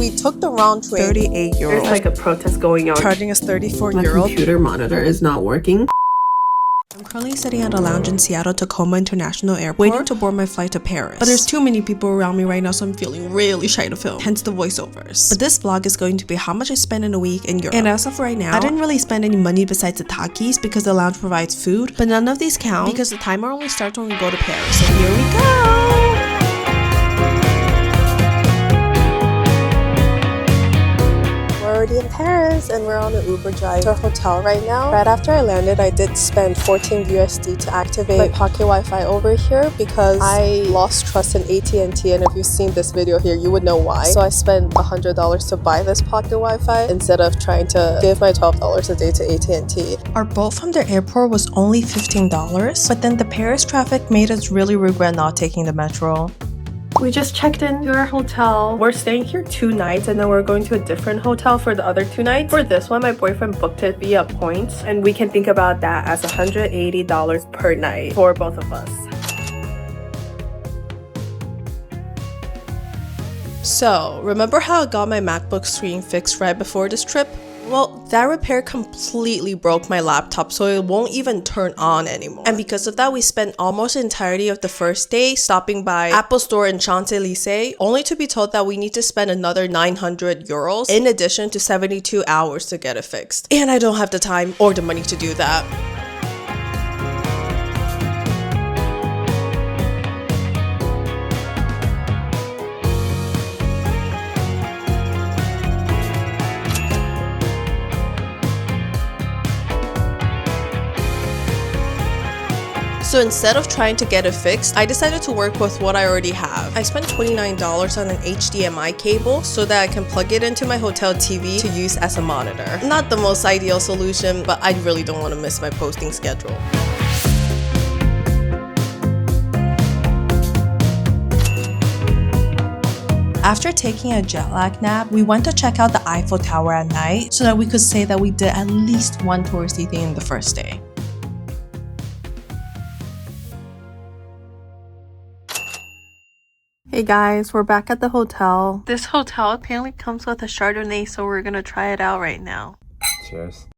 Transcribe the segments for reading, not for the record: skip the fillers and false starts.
We took the round train. 38 euros. There's like a protest going on. Charging us 34 euros. My computer monitor is not working. I'm currently sitting at a lounge in Seattle Tacoma International Airport waiting to board my flight to Paris. But there's too many people around me right now, so I'm feeling really shy to film, hence the voiceovers. But this vlog is going to be how much I spent in a week in Europe. And as of right now, I didn't really spend any money besides the takis because the lounge provides food, but none of these count because the timer only starts when we go to Paris. So here we go! Already in Paris and we're on an Uber drive to our hotel right now. Right after I landed, I did spend 14 USD to activate my pocket Wi-Fi over here because I lost trust in AT&T, and if you've seen this video here, you would know why. So I spent $100 to buy this pocket Wi-Fi instead of trying to give my $12 a day to AT&T. Our boat from the airport was only $15, but then the Paris traffic made us really regret not taking the metro. We just checked into our hotel. We're staying here 2 nights and then we're going to a different hotel for the other 2 nights. For this one, my boyfriend booked it via points, and we can think about that as $180 per night for both of us. So, remember how I got my MacBook screen fixed right before this trip? Well, that repair completely broke my laptop, so it won't even turn on anymore. And because of that, we spent almost the entirety of the first day stopping by Apple Store in Champs-Élysées, only to be told that we need to spend another 900 euros in addition to 72 hours to get it fixed. And I don't have the time or the money to do that. So instead of trying to get it fixed, I decided to work with what I already have. I spent $29 on an HDMI cable so that I can plug it into my hotel TV to use as a monitor. Not the most ideal solution, but I really don't want to miss my posting schedule. After taking a jet lag nap, we went to check out the Eiffel Tower at night so that we could say that we did at least one touristy thing in the first day. Hey guys, we're back at the hotel. This hotel apparently comes with a Chardonnay, so we're gonna try it out right now. Cheers.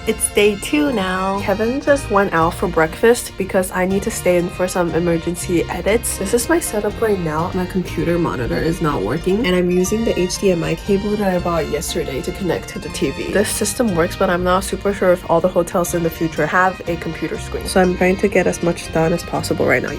It's day 2 now. Kevin just went out for breakfast because I need to stay in for some emergency edits. This is my setup right now. My computer monitor is not working and I'm using the HDMI cable that I bought yesterday to connect to the TV. This system works, but I'm not super sure if all the hotels in the future have a computer screen. So I'm trying to get as much done as possible right now.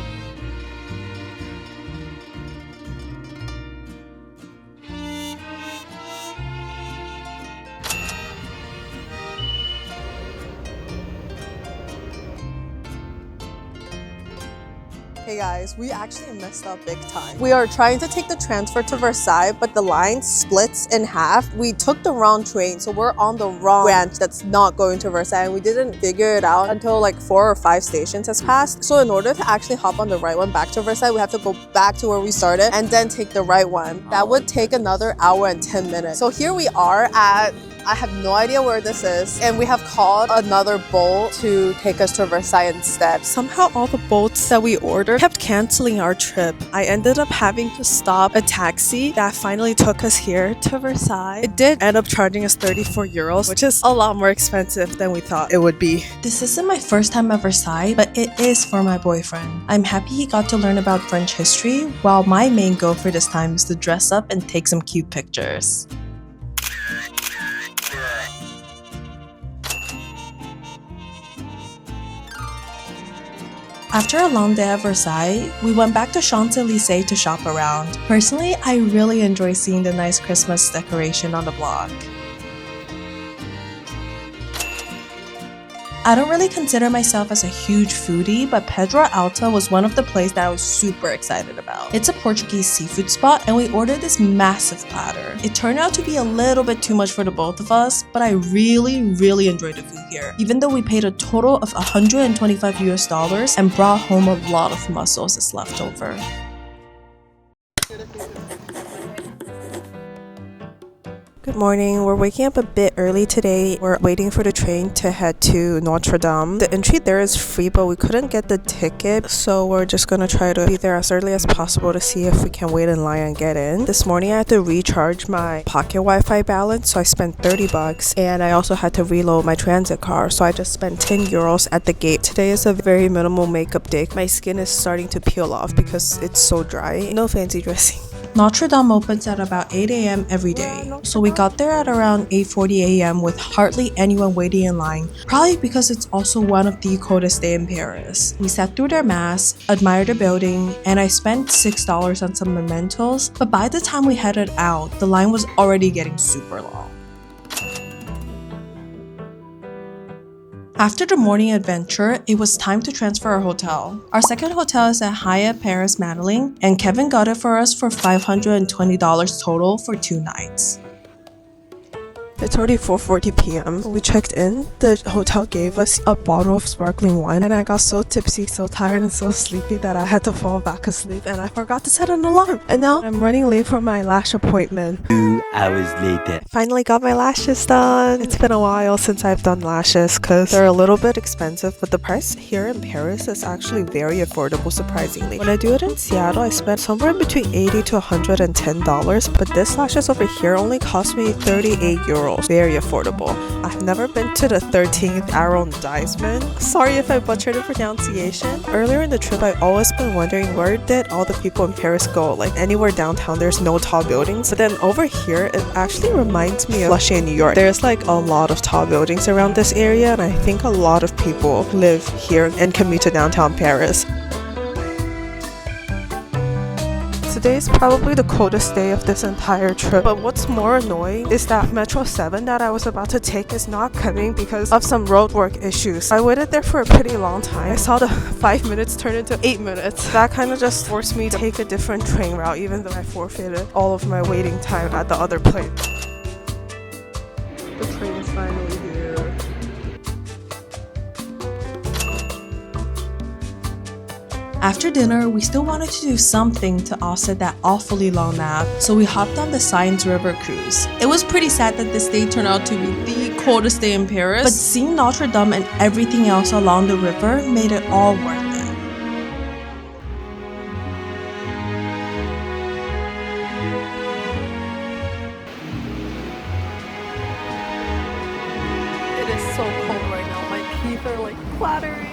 Hey guys, we actually messed up big time. We are trying to take the transfer to Versailles, but the line splits in half. We took the wrong train, so we're on the wrong branch that's not going to Versailles, and we didn't figure it out until like 4 or 5 stations has passed. So in order to actually hop on the right one back to Versailles, we have to go back to where we started and then take the right one. That would take another hour and 10 minutes. So here we are at, I have no idea where this is, and we have called another boat to take us to Versailles instead. Somehow all the boats that we ordered kept canceling our trip. I ended up having to stop a taxi that finally took us here to Versailles. It did end up charging us 34 euros, which is a lot more expensive than we thought it would be. This isn't my first time at Versailles, but it is for my boyfriend. I'm happy he got to learn about French history, while my main goal for this time is to dress up and take some cute pictures. After a long day at Versailles, we went back to Champs-Élysées to shop around. Personally, I really enjoy seeing the nice Christmas decoration on the block. I don't really consider myself as a huge foodie, but Pedro Alta was one of the places that I was super excited about. It's a Portuguese seafood spot, and we ordered this massive platter. It turned out to be a little bit too much for the both of us, but I really enjoyed the food here, even though we paid a total of $125 US and brought home a lot of mussels as leftover. Good morning. We're waking up a bit early today. We're waiting for the train to head to Notre Dame. The entry there is free, but we couldn't get the ticket, so we're just gonna try to be there as early as possible to see if we can wait in line and get in. This morning I had to recharge my pocket Wi-Fi balance, so I spent 30 bucks, and I also had to reload my transit card, so I just spent 10 euros at the gate. Today is a very minimal makeup day. My skin is starting to peel off because it's so dry. No fancy dressing. Notre Dame opens at about 8 a.m. every day, so we got there at around 8:40 a.m. with hardly anyone waiting in line, probably because it's also one of the coldest days in Paris. We sat through their mass, admired the building, and I spent $6 on some mementos, but by the time we headed out, the line was already getting super long. After the morning adventure, it was time to transfer our hotel. Our second hotel is at Hyatt Paris Madeleine, and Kevin got it for us for $520 total for 2 nights. It's already 4:40 p.m. We checked in. The hotel gave us a bottle of sparkling wine, and I got so tipsy, so tired, and so sleepy that I had to fall back asleep, and I forgot to set an alarm. And now I'm running late for my lash appointment. 2 hours later. Finally got my lashes done. It's been a while since I've done lashes because they're a little bit expensive, but the price here in Paris is actually very affordable, surprisingly. When I do it in Seattle, I spent somewhere between $80 to $110, but this lashes over here only cost me 38 euros. Very affordable. I've never been to the 13th Arrondissement. Sorry if I butchered the pronunciation. Earlier in the trip, I've always been wondering where did all the people in Paris go? Like anywhere downtown, there's no tall buildings. But then over here, it actually reminds me of Flushing in New York. There's like a lot of tall buildings around this area, and I think a lot of people live here and commute to downtown Paris. Today is probably the coldest day of this entire trip, but what's more annoying is that Metro 7 that I was about to take is not coming because of some roadwork issues. I waited there for a pretty long time. I saw the 5 minutes turn into 8 minutes. That kind of just forced me to take a different train route, even though I forfeited all of my waiting time at the other place. The train is finally here. After dinner, we still wanted to do something to offset that awfully long nap, so we hopped on the Seines River cruise. It was pretty sad that this day turned out to be the coldest day in Paris, but seeing Notre Dame and everything else along the river made it all worth it. It is so cold right now. My teeth are like clattering.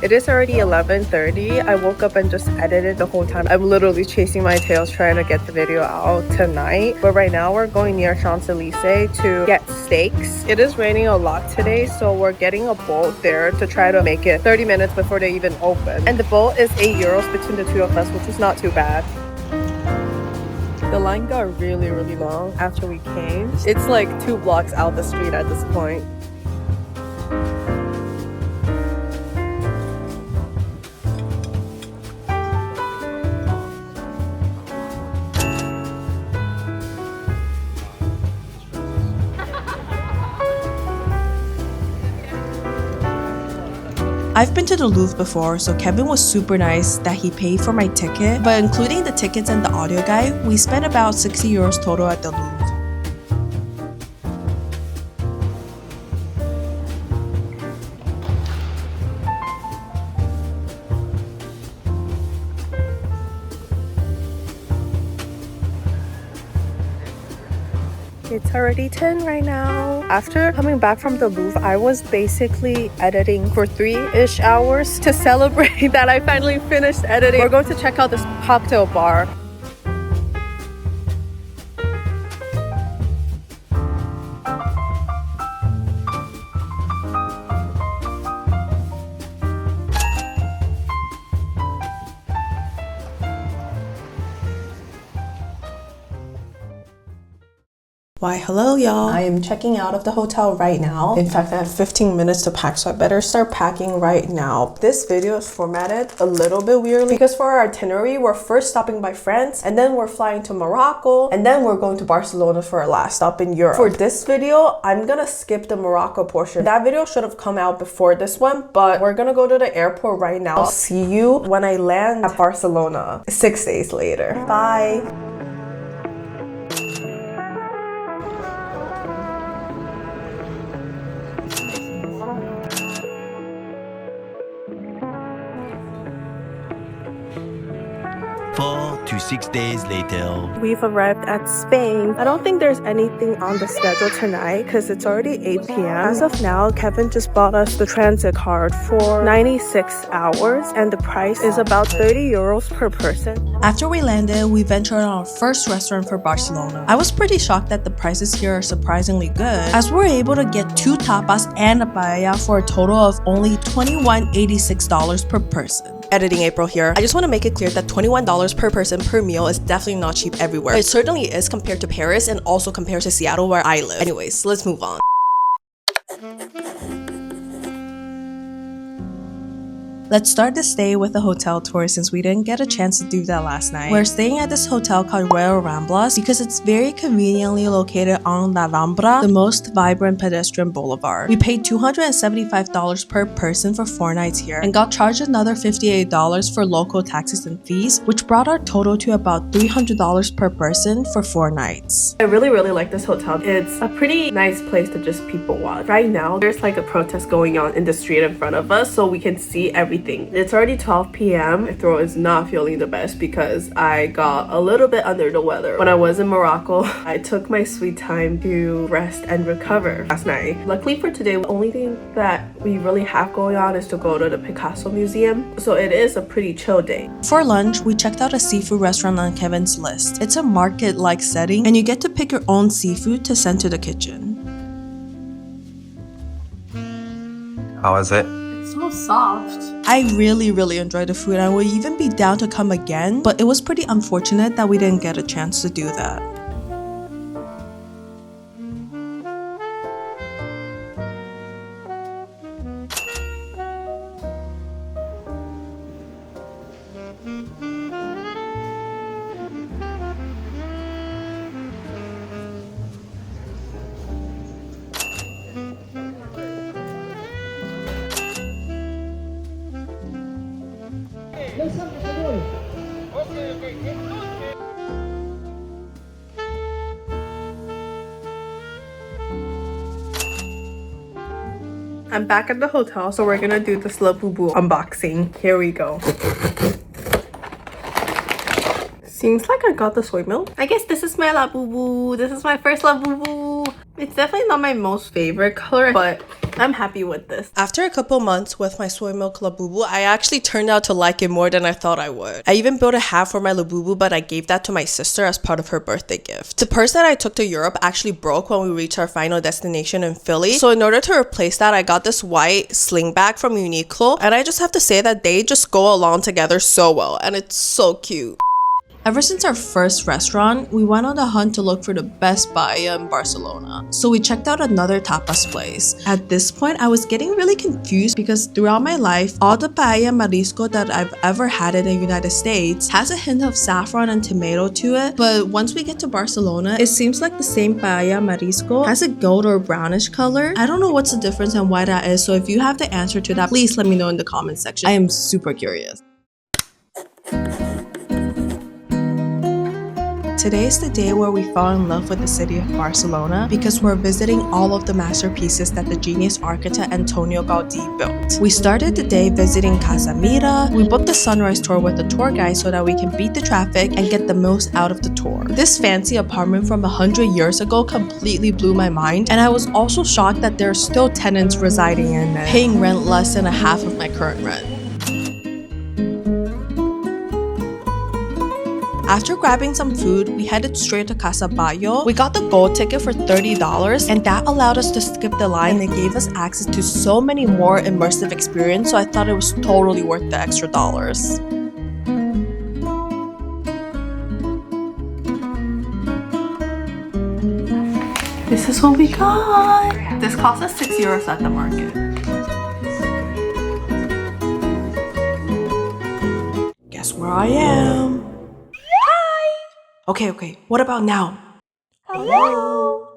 It is already 11:30. I woke up and just edited the whole time. I'm literally chasing my tails trying to get the video out tonight. But right now we're going near Champs-Élysées to get steaks. It is raining a lot today, so we're getting a boat there to try to make it 30 minutes before they even open. And the boat is 8 euros between the two of us, which is not too bad. The line got really long after we came. It's like 2 blocks out the street at this point. I've been to the Louvre before, so Kevin was super nice that he paid for my ticket, but including the tickets and the audio guide, we spent about 60 euros total at the Louvre. It's already 10 right now. After coming back from the Louvre, I was basically editing for 3-ish hours to celebrate that I finally finished editing. We're going to check out this cocktail bar. Why hello y'all. I am checking out of the hotel right now. In fact, I have 15 minutes to pack, so I better start packing right now. This video is formatted a little bit weirdly because for our itinerary, we're first stopping by France, and then we're flying to Morocco, and then we're going to Barcelona for our last stop in Europe. For this video, I'm gonna skip the Morocco portion. That video should have come out before this one, but we're gonna go to the airport right now. I'll see you when I land at Barcelona 6 days later. Bye. To 6 days later. We've arrived at Spain. I don't think there's anything on the schedule tonight because it's already 8 p.m. As of now, Kevin just bought us the transit card for 96 hours and the price is about 30 euros per person. After we landed, we ventured on our first restaurant for Barcelona. I was pretty shocked that the prices here are surprisingly good, as we were able to get 2 tapas and a paella for a total of only $21.86 per person. Editing April here. I just want to make it clear that $21 per person per meal is definitely not cheap everywhere. It certainly is compared to Paris and also compared to Seattle where I live. Anyways, let's move on. Let's start this day with a hotel tour since we didn't get a chance to do that last night. We're staying at this hotel called Royal Ramblas because it's very conveniently located on La Rambla, the most vibrant pedestrian boulevard. We paid $275 per person for 4 nights here and got charged another $58 for local taxes and fees, which brought our total to about $300 per person for 4 nights. I really like this hotel. It's a pretty nice place to just people watch. Right now, there's like a protest going on in the street in front of us so we can see everything. It's already 12 p.m. My throat is not feeling the best because I got a little bit under the weather. When I was in Morocco, I took my sweet time to rest and recover last night. Luckily for today, the only thing that we really have going on is to go to the Picasso museum. So it is a pretty chill day. For lunch, we checked out a seafood restaurant on Kevin's list. It's a market-like setting and you get to pick your own seafood to send to the kitchen. How is it? It's so soft. I really enjoyed the food and I would even be down to come again, but it was pretty unfortunate that we didn't get a chance to do that. I'm back at the hotel, so we're gonna do this Labubu unboxing. Here we go. Seems like I got the soy milk. I guess this is my Labubu. This is my first Labubu. It's definitely not my most favorite color, but I'm happy with this. After a couple months with my soy milk Labubu, I actually turned out to like it more than I thought I would. I even built a hat for my Labubu, but I gave that to my sister as part of her birthday gift. The purse that I took to Europe actually broke when we reached our final destination in Philly. So in order to replace that, I got this white sling bag from Uniqlo. And I just have to say that they just go along together so well. And it's so cute. Ever since our first restaurant, we went on the hunt to look for the best paella in Barcelona. So we checked out another tapas place. At this point, I was getting really confused because throughout my life, all the paella marisco that I've ever had in the United States has a hint of saffron and tomato to it. But once we get to Barcelona, it seems like the same paella marisco has a gold or brownish color. I don't know what's the difference and why that is, so if you have the answer to that, please let me know in the comment section. I am super curious. Today is the day where we fell in love with the city of Barcelona because we're visiting all of the masterpieces that the genius architect Antonio Gaudi built. We started the day visiting Casa Mira. We booked the sunrise tour with the tour guide so that we can beat the traffic and get the most out of the tour. This fancy apartment from 100 years ago completely blew my mind, and I was also shocked that there are still tenants residing in it, paying rent less than a half of my current rent. After grabbing some food, we headed straight to Casa Bayo. We got the gold ticket for $30 and that allowed us to skip the line and it gave us access to so many more immersive experiences, so I thought it was totally worth the extra dollars. This is what we got. This cost us €6 at the market. Guess where I am? Hi! Okay, what about now? Hello!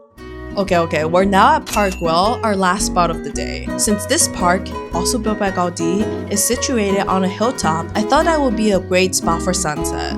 Okay, we're now at Park Güell, our last spot of the day. Since this park, also built by Gaudi, is situated on a hilltop, I thought that would be a great spot for sunset.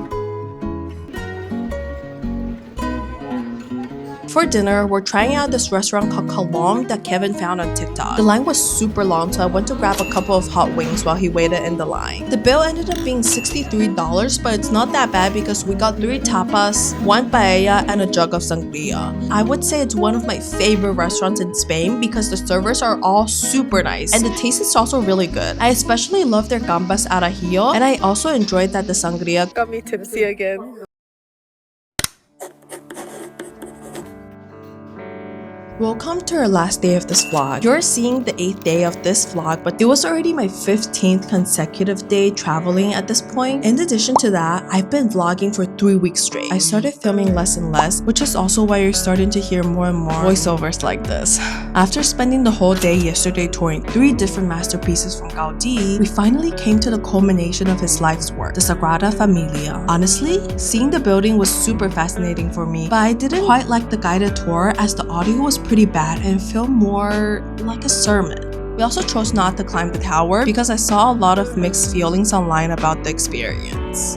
For dinner, we're trying out this restaurant called Kalom that Kevin found on TikTok. The line was super long, so I went to grab a couple of hot wings while he waited in the line. The bill ended up being $63, but it's not that bad because we got 3 tapas, 1 paella, and a jug of sangria. I would say it's one of my favorite restaurants in Spain because the servers are all super nice, and the taste is also really good. I especially love their gambas al ajillo, and I also enjoyed that the sangria got me tipsy again. Welcome to our last day of this vlog. You're seeing the 8th day of this vlog, but it was already my 15th consecutive day traveling at this point. In addition to that, I've been vlogging for 3 weeks straight. I started filming less and less, which is also why you're starting to hear more and more voiceovers like this. After spending the whole day yesterday touring 3 different masterpieces from Gaudi, we finally came to the culmination of his life's work, the Sagrada Familia. Honestly, seeing the building was super fascinating for me, but I didn't quite like the guided tour as the audio was pretty bad and felt more like a sermon. We also chose not to climb the tower because I saw a lot of mixed feelings online about the experience.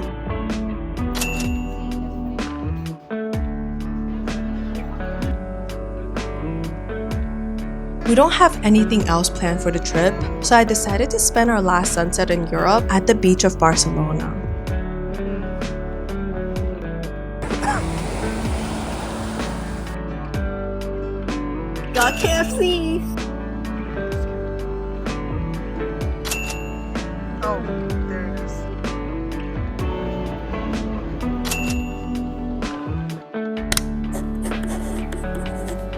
We don't have anything else planned for the trip, so I decided to spend our last sunset in Europe at the beach of Barcelona. Got KFC! Oh, there it is.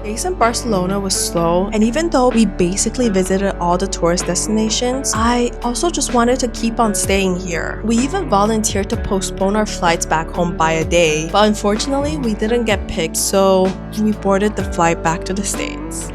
Days in Barcelona was slow, and even though we basically visited all the tourist destinations, I also just wanted to keep on staying here. We even volunteered to postpone our flights back home by a day, but unfortunately we didn't get picked, so we boarded the flight back to the States.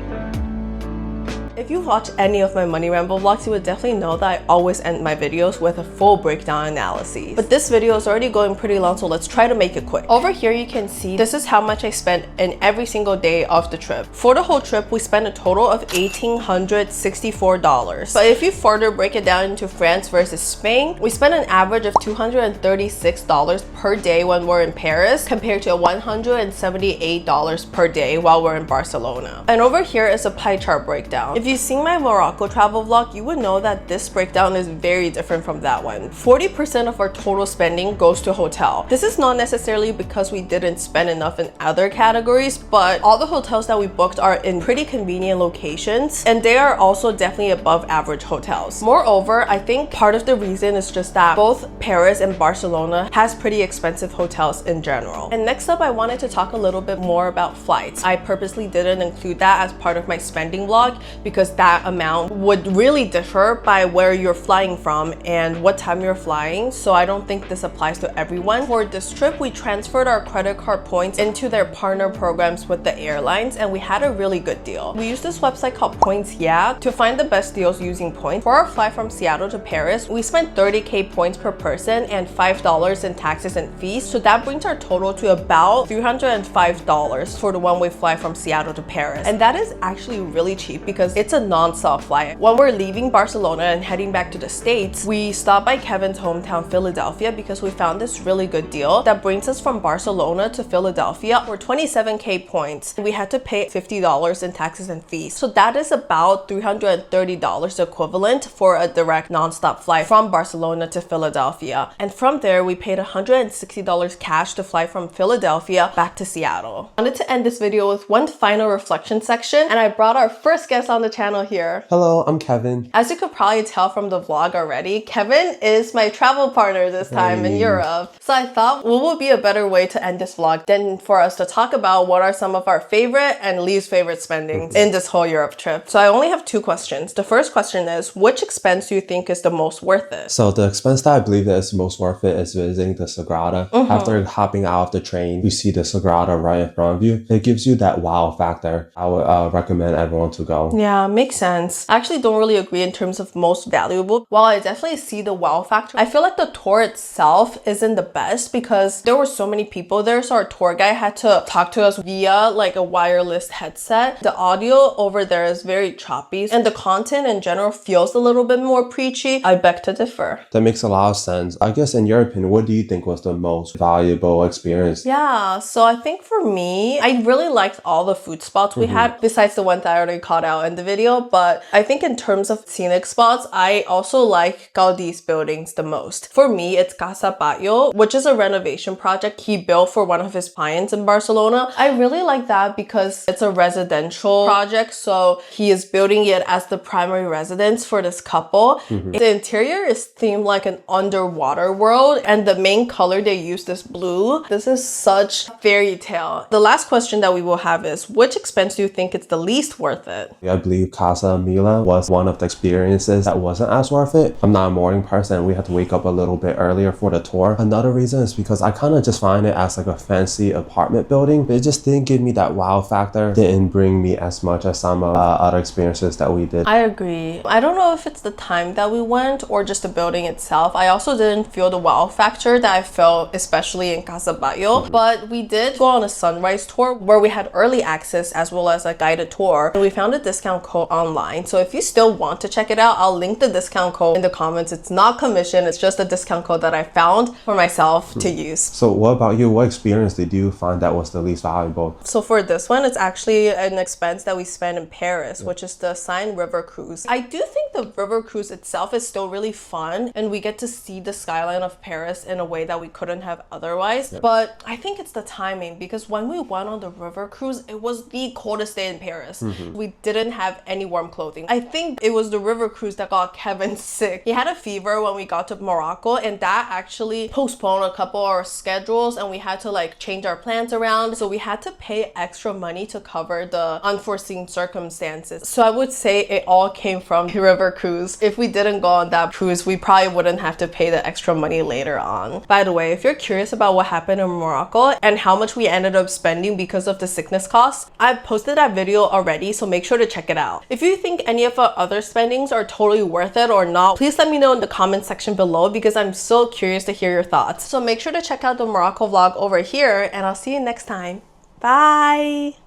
If you've watched any of my Money Ramble vlogs, you would definitely know that I always end my videos with a full breakdown analysis. But this video is already going pretty long, so let's try to make it quick. Over here you can see this is how much I spent in every single day of the trip. For the whole trip, we spent a total of $1,864. But if you further break it down into France versus Spain, we spent an average of $236 per day when we're in Paris compared to $178 per day while we're in Barcelona. And over here is a pie chart breakdown. If you've seen my Morocco travel vlog, you would know that this breakdown is very different from that one. 40% of our total spending goes to hotel. This is not necessarily because we didn't spend enough in other categories, but all the hotels that we booked are in pretty convenient locations, and they are also definitely above average hotels. Moreover, I think part of the reason is just that both Paris and Barcelona has pretty expensive hotels in general. And next up, I wanted to talk a little bit more about flights. I purposely didn't include that as part of my spending vlog because that amount would really differ by where you're flying from and what time you're flying, so I don't think this applies to everyone. For this trip, we transferred our credit card points into their partner programs with the airlines, and we had a really good deal. We used this website called Points to find the best deals using points. For our flight from Seattle to Paris, we spent 30k points per person and $5 in taxes and fees, so that brings our total to about $305 for the one-way flight from Seattle to Paris. And that is actually really cheap because it's a non-stop flight. When we're leaving Barcelona and heading back to the States, we stopped by Kevin's hometown, Philadelphia, because we found this really good deal that brings us from Barcelona to Philadelphia for 27k points. We had to pay $50 in taxes and fees. So that is about $330 equivalent for a direct non-stop flight from Barcelona to Philadelphia. And from there, we paid $160 cash to fly from Philadelphia back to Seattle. I wanted to end this video with one final reflection section, and I brought our first guest on the channel channel here. Hello, I'm Kevin. As you could probably tell from the vlog already, Kevin is my travel partner this time in Europe. So I thought what would be a better way to end this vlog than for us to talk about what are some of our favorite and least favorite spendings in this whole Europe trip. So I only have two questions. The first question is, which expense do you think is the most worth it? So the expense that I believe that is most worth it is visiting the Sagrada. After hopping out of the train, you see the Sagrada right in front of you. It gives you that wow factor. I would recommend everyone to go. Yeah, makes sense. I actually don't really agree in terms of most valuable. While I definitely see the wow factor, I feel like the tour itself isn't the best because there were so many people there, so our tour guide had to talk to us via like a wireless headset. The audio over there is very choppy and the content in general feels a little bit more preachy. I beg to differ. That makes a lot of sense. I guess in your opinion, what do you think was the most valuable experience? Yeah, so I think for me, I really liked all the food spots we had, besides the one that I already called out in the video. But I think in terms of scenic spots, I also like Gaudi's buildings the most. For me, it's Casa Batlló, which is a renovation project he built for one of his clients in Barcelona. I really like that because it's a residential project, so he is building it as the primary residence for this couple. The interior is themed like an underwater world, and the main color they used is blue. This is such fairy tale. The last question that we will have is, which expense do you think is the least worth it? I believe Casa Familia was one of the experiences that wasn't as worth it. I'm not a morning person. We had to wake up a little bit earlier for the tour. Another reason is because I kind of just find it as like a fancy apartment building. It just didn't give me that wow factor. Didn't bring me as much as some other experiences that we did. I agree. I don't know if it's the time that we went or just the building itself. I also didn't feel the wow factor that I felt especially in Casa Batlló, but we did go on a sunrise tour where we had early access as well as a guided tour, and we found a discount code online. So if you still want to check it out, I'll link the discount code in the comments. It's not commission, it's just a discount code that I found for myself to use. So what about you? What experience did you find that was the least valuable? So for this one, it's actually an expense that we spent in Paris, which is the Seine river cruise. I do think the river cruise itself is still really fun and we get to see the skyline of Paris in a way that we couldn't have otherwise. But I think it's the timing, because when we went on the river cruise, it was the coldest day in Paris. We didn't have any warm clothing. I think it was the river cruise that got Kevin sick. He had a fever when we got to Morocco, and that actually postponed a couple of our schedules and we had to like change our plans around. So we had to pay extra money to cover the unforeseen circumstances. So I would say it all came from the river cruise. If we didn't go on that cruise, we probably wouldn't have to pay the extra money later on. By the way, if you're curious about what happened in Morocco and how much we ended up spending because of the sickness costs, I've posted that video already, so make sure to check it out. If you think any of our other spendings are totally worth it or not, please let me know in the comment section below because I'm so curious to hear your thoughts. So make sure to check out the Morocco vlog over here and I'll see you next time. Bye!